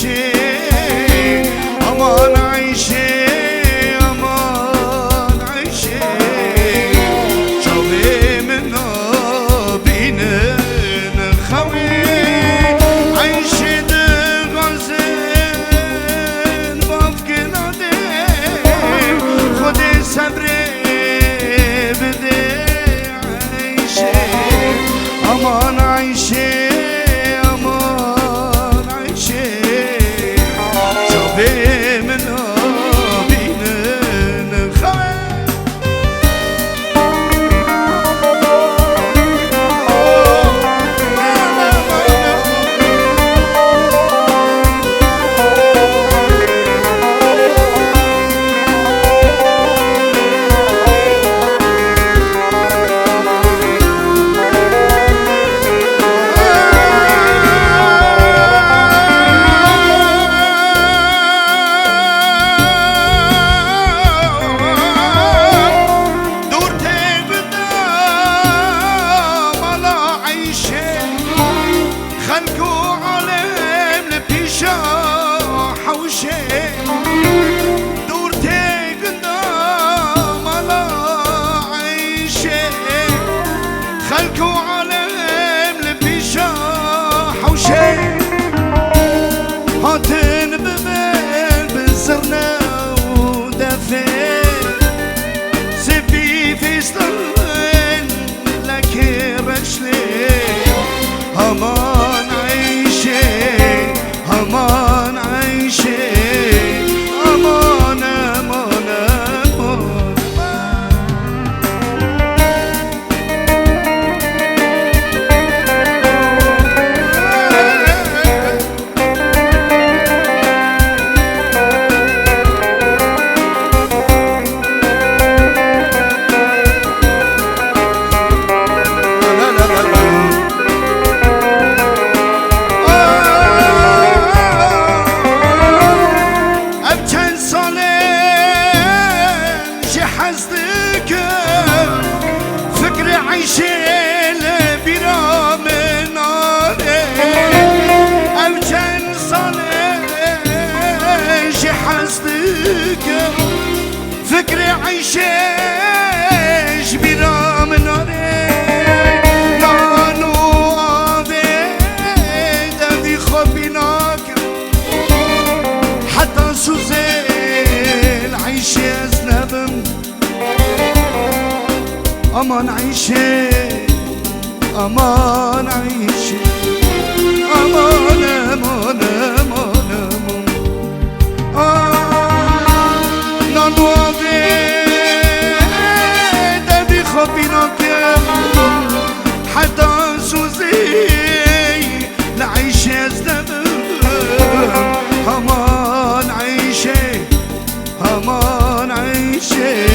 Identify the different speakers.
Speaker 1: عيشي امان عيشي امان عيشي شوفي منا بينن خوي عيشي دغزن بافكنا دي خدي صبري بدي عيشي امان عيشي هاتن بمن بزرنا ودفن سبي في سطرن لك رجلي همان عيشي همان عيشي امان امان فكري عيشش بلا من نانو عبيد في خبيناك حتى سوزيل عيشي أزنبم أمان عيشي أمان عيشي أمان أمان أمان أمان حتى سوزي لعيش يزدم همان عيشي همان عيشي